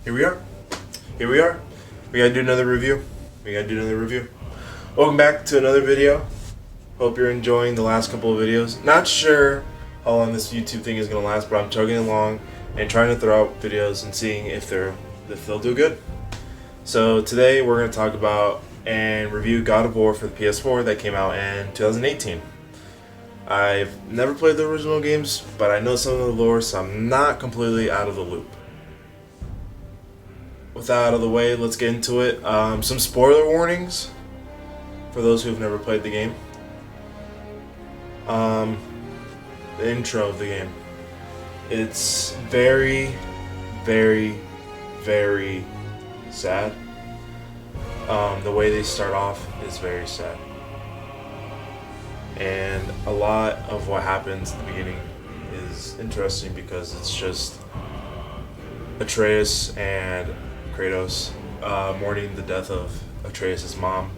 Here we are. Here we are. We gotta do another review. Welcome back to another video. Hope you're enjoying the last couple of videos. Not sure how long this YouTube thing is gonna last, but I'm chugging along and trying to throw out videos and seeing if they'll do good. So today we're gonna talk about and review God of War for the PS4 that came out in 2018. I've never played the original games, but I know some of the lore, so I'm not completely out of the loop. With that out of the way, let's get into it. Some spoiler warnings for those who have never played the game. The intro of the game. It's very, very, very sad. The way they start off is very sad. And a lot of what happens at the beginning is interesting because it's just Atreus and Kratos mourning the death of Atreus' mom,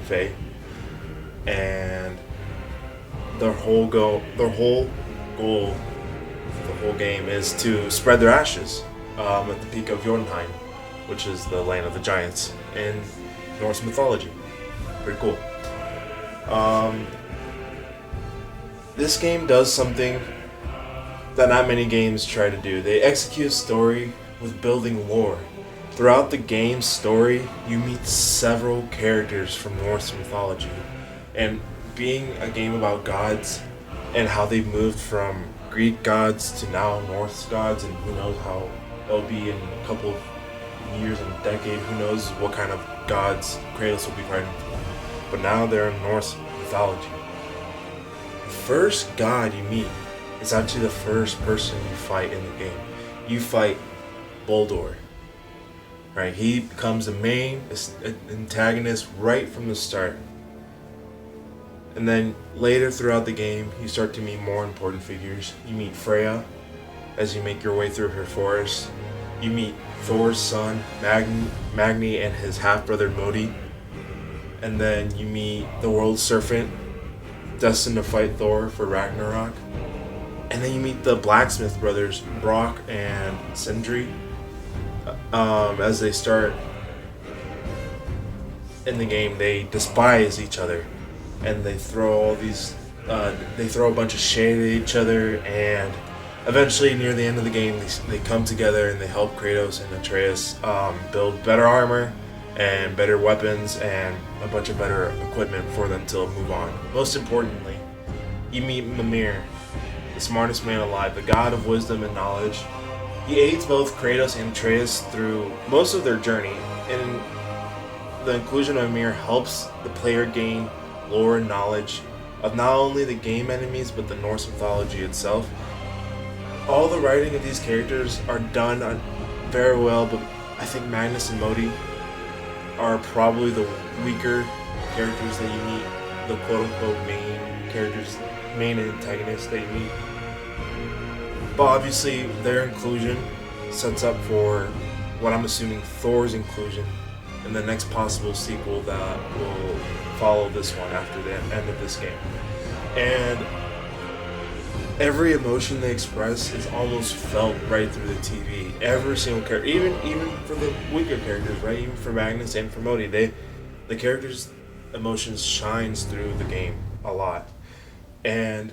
Faye, and their whole goal for the whole game is to spread their ashes at the peak of Jotunheim, which is the land of the giants in Norse mythology. Pretty cool. This game does something that not many games try to do. They execute story with building lore. Throughout the game's story, you meet several characters from Norse mythology. And being a game about gods and how they moved from Greek gods to now Norse gods, and who knows how it'll be in a couple of years and a decade, who knows what kind of gods Kratos will be fighting for. But now they're in Norse mythology. The first god you meet is actually the first person you fight in the game. You fight Baldur. Right, he becomes the main antagonist right from the start. And then later throughout the game, you start to meet more important figures. You meet Freya as you make your way through her forest. You meet Thor's son, Magni, and his half-brother Modi. And then you meet the World Serpent, destined to fight Thor for Ragnarok. And then you meet the Blacksmith brothers, Brock and Sindri. As they start in the game, they despise each other, and they throw a bunch of shade at each other, and eventually near the end of the game they come together and they help Kratos and Atreus build better armor and better weapons and a bunch of better equipment for them to move on. Most importantly, you meet Mimir, the smartest man alive, the god of wisdom and knowledge. He aids both Kratos and Atreus through most of their journey, and the inclusion of Mimir helps the player gain lore and knowledge of not only the game enemies but the Norse mythology itself. All the writing of these characters are done very well, but I think Magnus and Modi are probably the weaker characters that you meet, the quote-unquote main antagonists that you meet. But obviously their inclusion sets up for what I'm assuming Thor's inclusion in the next possible sequel that will follow this one after the end of this game. And every emotion they express is almost felt right through the TV. Every single character, even for the weaker characters, right? Even for Magnus and for Modi, the characters' emotions shines through the game a lot. And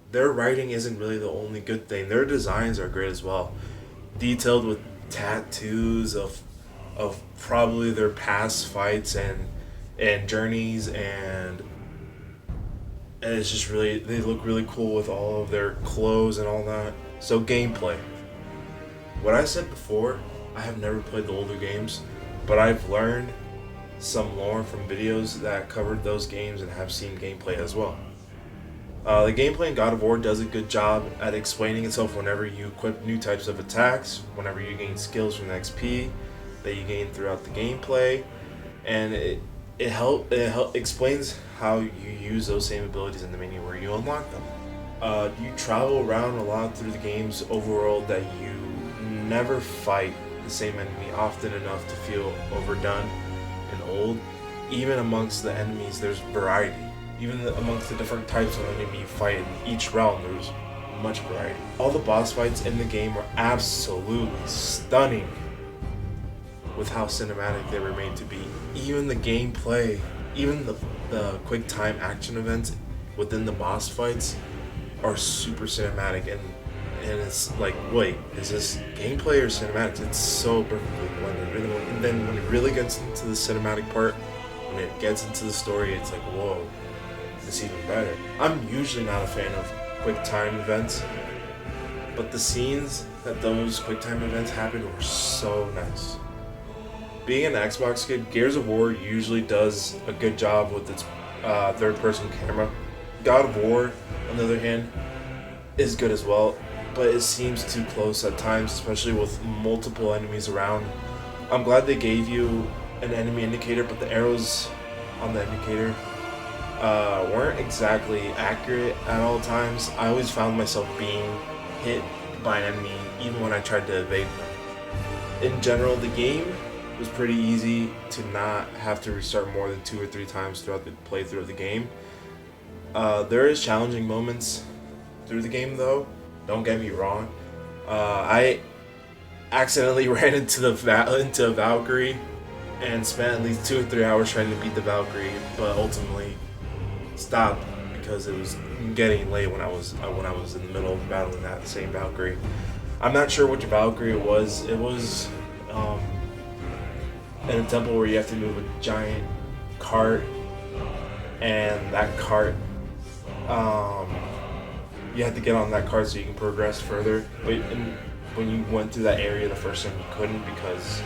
their writing isn't really the only good thing. Their designs are great as well. Detailed with tattoos of probably their past fights and journeys, and it's just really, they look really cool with all of their clothes and all that. So gameplay. What I said before, I have never played the older games, but I've learned some lore from videos that covered those games and have seen gameplay as well. The gameplay in God of War does a good job at explaining itself whenever you equip new types of attacks, whenever you gain skills from the XP that you gain throughout the gameplay, and it explains how you use those same abilities in the menu where you unlock them. You travel around a lot through the game's overworld that you never fight the same enemy often enough to feel overdone and old. Even amongst the enemies, there's variety. Even amongst the different types of enemy you fight in each realm, there's much variety. All the boss fights in the game are absolutely stunning. with how cinematic they were made to be. Even the gameplay, even the quick time action events within the boss fights are super cinematic, and it's like, wait, is this gameplay or cinematics? It's so perfectly blended. And then when it really gets into the cinematic part, when it gets into the story, it's like, whoa, it's even better. I'm usually not a fan of quick time events, but the scenes that those quick time events happened were so nice. Being an Xbox kid, Gears of War usually does a good job with its third-person camera. God of War, on the other hand, is good as well, but it seems too close at times, especially with multiple enemies around. I'm glad they gave you an enemy indicator, but the arrows on the indicator weren't exactly accurate at all times. I always found myself being hit by an enemy even when I tried to evade them. In general, the game was pretty easy to not have to restart more than 2 or 3 times throughout the playthrough of the game. There is challenging moments through the game, though. Don't get me wrong. I accidentally ran into a Valkyrie and spent at least 2 or 3 hours trying to beat the Valkyrie, but ultimately stopped because it was getting late when I was in the middle of battling that same Valkyrie. I'm not sure which Valkyrie it was. It was in a temple where you have to move a giant cart, and that cart, you have to get on that cart so you can progress further. But when you went through that area the first time, you couldn't because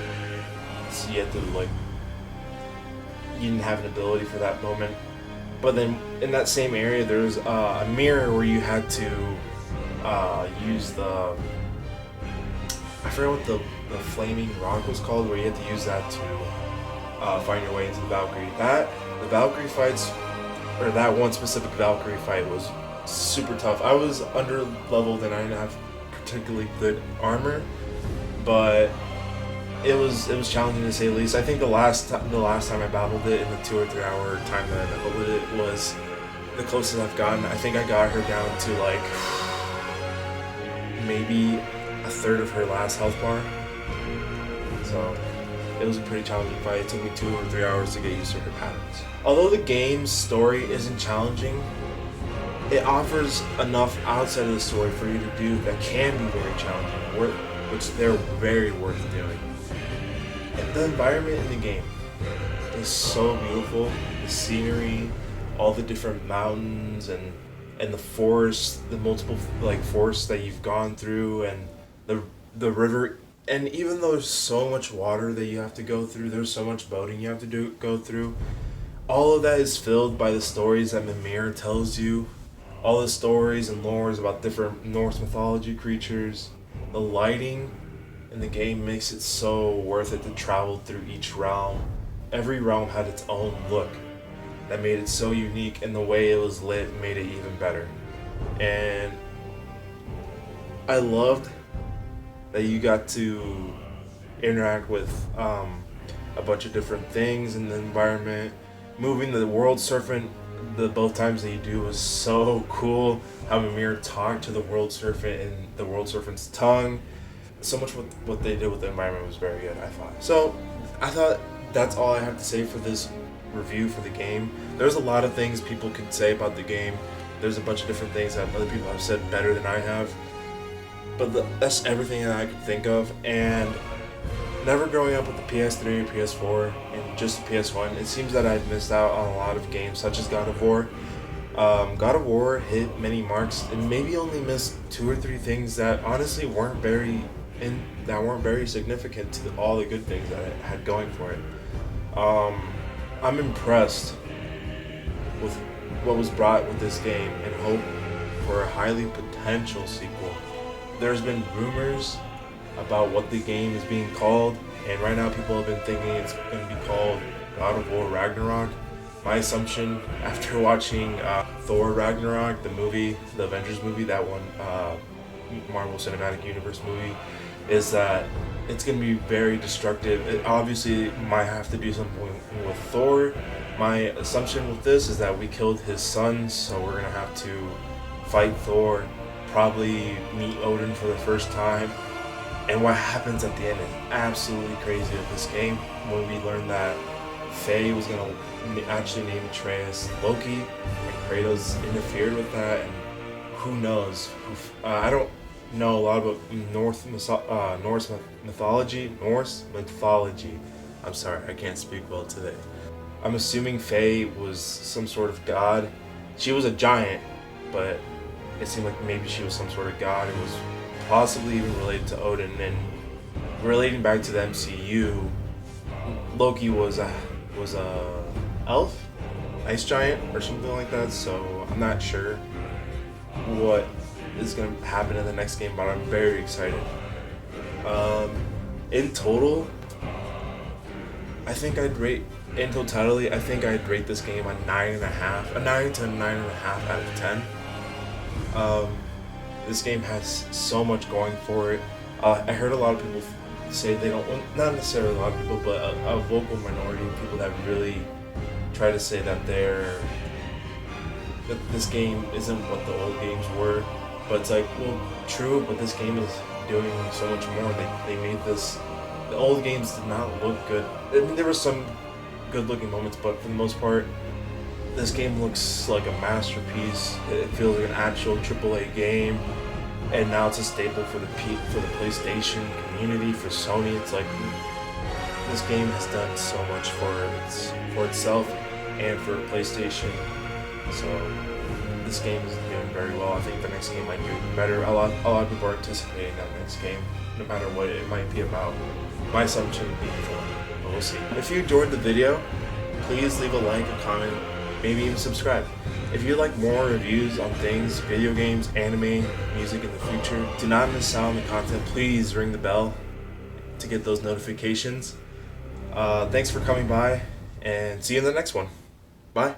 you had to you didn't have an ability for that moment. But then in that same area, there was a mirror where you had to use the, I forget what the flaming rock was called, where you had to use that to find your way into the Valkyrie. The Valkyrie fights, or that one specific Valkyrie fight, was super tough. I was under leveled and I didn't have particularly good armor, but it was challenging to say the least. I think the last time I battled it in the 2 or 3 hour time that I battled it was the closest I've gotten. I think I got her down to like maybe a third of her last health bar. So it was a pretty challenging fight. It took me 2 or 3 hours to get used to her patterns. Although the game's story isn't challenging, it offers enough outside of the story for you to do that can be very challenging, which they're very worth doing. And the environment in the game is so beautiful. The scenery, all the different mountains and the forest, the multiple forests that you've gone through, and the river. And even though there's so much water that you have to go through, there's so much boating you have to go through, all of that is filled by the stories that Mimir tells you. All the stories and lores about different Norse mythology creatures. The lighting in the game makes it so worth it to travel through each realm. Every realm had its own look that made it so unique, and the way it was lit made it even better. And I loved that you got to interact with a bunch of different things in the environment. Moving the world serpent, the both times that you do, was so cool. How Mimir talked to the world serpent in the world serpent's tongue. So much what they did with the environment was very good, I thought. So I thought that's all I have to say for this review for the game. There's a lot of things people could say about the game. There's a bunch of different things that other people have said better than I have. But that's everything that I could think of. And never growing up with the PS3 or PS4 and just the PS1, it seems that I've missed out on a lot of games such as God of War. God of War hit many marks and maybe only missed 2 or 3 things that honestly weren't very significant to all the good things that it had going for it. I'm impressed with what was brought with this game and hope for a highly potential sequel. There's been rumors about what the game is being called, and right now people have been thinking it's going to be called God of War Ragnarok. My assumption after watching Thor Ragnarok, the movie, the Avengers movie, that one Marvel Cinematic Universe movie, is that it's going to be very destructive. It obviously might have to do something with Thor. My assumption with this is that we killed his son, so we're going to have to fight Thor, probably meet Odin for the first time, And what happens at the end is absolutely crazy of this game, when we learn that Faye was gonna actually name Atreus Loki, and Kratos interfered with that, and who knows? I don't know a lot about Norse mythology. I'm sorry, I can't speak well today. I'm assuming Faye was some sort of god. She was a giant, but it seemed like maybe she was some sort of god. It was possibly even related to Odin. And relating back to the MCU, Loki was a elf, ice giant, or something like that. So I'm not sure what is going to happen in the next game, but I'm very excited. In total, I think I'd rate this game a 9 to 9.5 out of 10. This game has so much going for it. I heard a lot of people say they don't, not necessarily a lot of people, but a vocal minority of people that really try to say that this game isn't what the old games were. But it's like, well, true, but this game is doing so much more. They made this. The old games did not look good. I mean, there were some good-looking moments, but for the most part, this game looks like a masterpiece. It feels like an actual AAA game, and now it's a staple for the PlayStation community, for Sony. It's like this game has done so much for itself and for PlayStation. So this game is doing very well. I think the next game might do better. A lot of people are anticipating that next game, no matter what it might be about. My assumption would be for, but we'll see. If you enjoyed the video, please leave a like, a comment, maybe even subscribe. If you'd like more reviews on things, video games, anime, music in the future, do not miss out on the content. Please ring the bell to get those notifications. Thanks for coming by, and see you in the next one. Bye.